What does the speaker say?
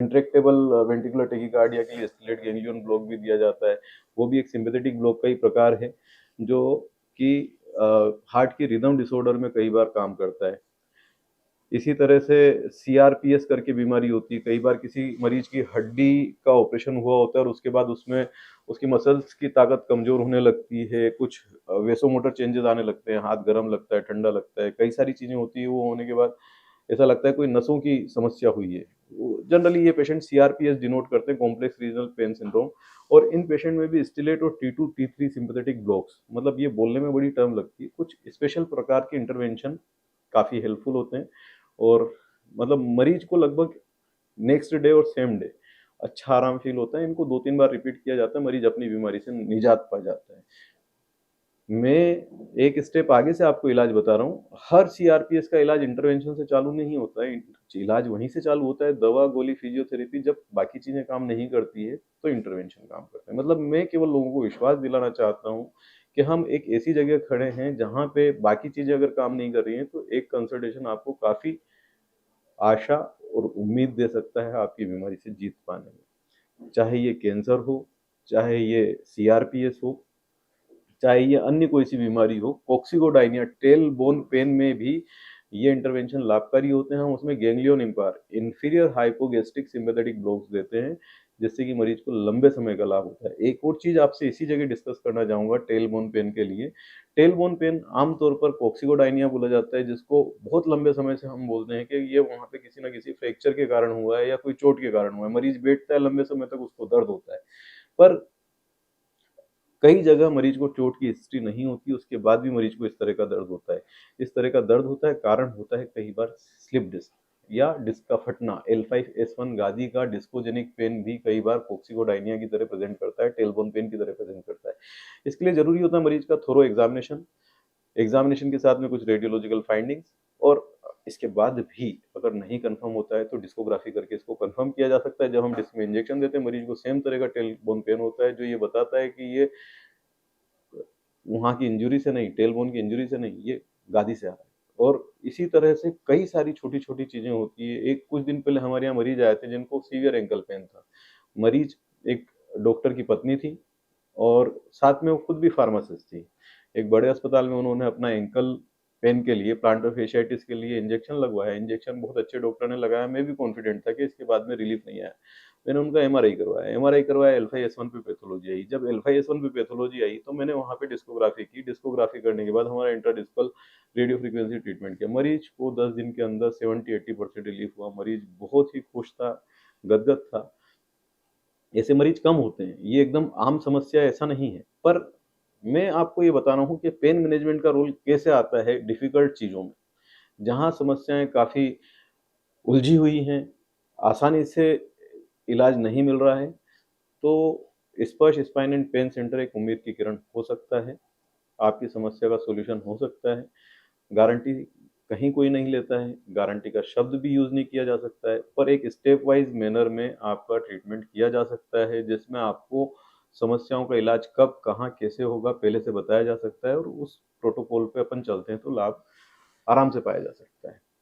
Intractable ventricular tachycardia के लिए stellate ganglion block भी दिया जाता है। वो भी एक सिंपैथेटिक ब्लॉक का ही प्रकार है जो कि हार्ट की रिदम डिसऑर्डर में कई बार काम करता है। इसी तरह से सीआरपीएस करके बीमारी होती है। कई बार किसी मरीज की हड्डी का ऑपरेशन हुआ होता है और उसके बाद उसमें उसकी मसल्स की ताकत कमजोर होने लगती है, कुछ वेसोमोटर चेंजेस आने लगते हैं, हाथ गर्म लगता है, ठंडा लगता है, कई सारी चीजें होती है। वो होने के बाद ऐसा लगता है कोई नसों की समस्या हुई है। जनरली ये पेशेंट सीआरपीएस डिनोट करते हैं, कॉम्प्लेक्स रीजनल पेन सिंड्रोम। और इन पेशेंट में भी स्टिलेट और T two T three sympathetic blocks, मतलब ये बोलने में बड़ी टर्म लगती है, कुछ स्पेशल प्रकार के इंटरवेंशन काफी हेल्पफुल होते हैं। और मतलब मरीज को लगभग नेक्स्ट डे और सेम डे अच्छा आराम फील होता है। इनको 2-3 बार रिपीट किया जाता है, मरीज अपनी बीमारी से निजात पा जाता है। मैं एक स्टेप आगे से आपको इलाज बता रहा हूँ। हर सीआरपीएस का इलाज इंटरवेंशन से चालू नहीं होता है। इलाज वहीं से चालू होता है, दवा, गोली, फिजियोथेरेपी। जब बाकी चीजें काम नहीं करती है तो इंटरवेंशन काम करता है। मतलब मैं केवल लोगों को विश्वास दिलाना चाहता हूँ कि हम एक ऐसी जगह खड़े हैं जहाँ पे बाकी चीजें अगर काम नहीं कर रही हैं तो एक कंसल्टेशन आपको काफी आशा और उम्मीद दे सकता है आपकी बीमारी से जीत पाने में। चाहे ये कैंसर हो, चाहे ये सीआरपीएस हो, चाहे ये अन्य कोई सी बीमारी हो। कॉक्सिकोडाइनिया टेल बोन पेन में भी ये इंटरवेंशन लाभकारी होते हैं। हम उसमें ganglion empire inferior hypogastric sympathetic blocks देते हैं, जिससे कि मरीज को लंबे समय का लाभ होता है। एक और चीज आपसे इसी जगह डिस्कस करना चाहूंगा टेल बोन पेन के लिए। टेल बोन पेन आमतौर पर कॉक्सिकोडाइनिया बोला जाता है, जिसको बहुत लंबे समय से हम बोलते हैं कि ये वहां पे किसी ना किसी फ्रैक्चर के कारण हुआ है या कोई चोट के कारण हुआ है। मरीज बैठता है, लंबे समय तक उसको दर्द होता है। पर कई जगह मरीज को चोट की हिस्ट्री नहीं होती, उसके बाद भी मरीज को इस तरह का दर्द होता है। इस तरह का दर्द होता है, कारण होता है कई बार स्लिप डिस्क या डिस्क का फटना। L5-S1 गादी का डिस्कोजेनिक पेन भी कई बार कॉक्सिकोडाइनिया की तरह प्रेजेंट करता है, टेलबोन पेन की तरह प्रेजेंट करता है। इसके लिए जरूरी होता है मरीज का थोरो एग्जामिनेशन, एग्जामिनेशन के साथ में कुछ रेडियोलॉजिकल फाइंडिंग्स। और इसके बाद भी अगर नहीं कंफर्म होता है तो डिस्कोग्राफी करके इसको कंफर्म किया जा सकता है। जब हम डिस्क में इंजेक्शन देते हैं मरीज को सेम तरह का टेल बोन पेन होता है, जो ये बताता है कि ये वहाँ की इंजरी से नहीं, टेल बोन की इंजरी से नहीं, ये गादी से आ रहा है। और इसी तरह से कई सारी छोटी छोटी चीजें होती है। एक कुछ दिन पहले हमारे यहाँ मरीज आए थे जिनको सीवियर एंकल पेन था। मरीज एक डॉक्टर की पत्नी थी और साथ में वो खुद भी फार्मासिस्ट थी। एक बड़े अस्पताल में उन्होंने अपना एंकल पेन के लिए, प्लांटर फेशियाइटिस के लिए इंजेक्शन लगवाया। इंजेक्शन बहुत अच्छे डॉक्टर ने लगाया, मैं भी कॉन्फिडेंट था कि इसके बाद में रिलीफ नहीं आया। मैंने उनका एमआरआई करवाया। एमआरआई करवाया, L5-S1 पे पैथोलॉजी आई। जब L5-S1 पे पैथोलॉजी आई तो मैंने वहाँ पे डिस्कोग्राफी की। डिस्कोग्राफी करने के बाद हमारा इंट्राडिस्कल रेडियो फ्रीक्वेंसी ट्रीटमेंट किया। मरीज को 10 दिन के अंदर 70-80% रिलीफ हुआ। मरीज बहुत ही खुश था, गदगद था। ऐसे मरीज कम होते हैं, ये एकदम आम समस्या ऐसा नहीं है। पर मैं आपको ये बता रहा हूँ कि पेन मैनेजमेंट का रोल कैसे आता है डिफिकल्ट चीजों में, जहाँ समस्याएं काफी उलझी हुई हैं, आसानी से इलाज नहीं मिल रहा है। तो स्पर्श स्पाइन एंड पेन सेंटर एक उम्मीद की किरण हो सकता है, आपकी समस्या का सॉल्यूशन हो सकता है। गारंटी कहीं कोई नहीं लेता है, गारंटी का शब्द भी यूज नहीं किया जा सकता है, पर एक स्टेप वाइज मैनर में आपका ट्रीटमेंट किया जा सकता है, जिसमें आपको समस्याओं का इलाज कब, कहाँ, कैसे होगा पहले से बताया जा सकता है। और उस प्रोटोकॉल पे अपन चलते हैं तो लाभ आराम से पाया जा सकता है।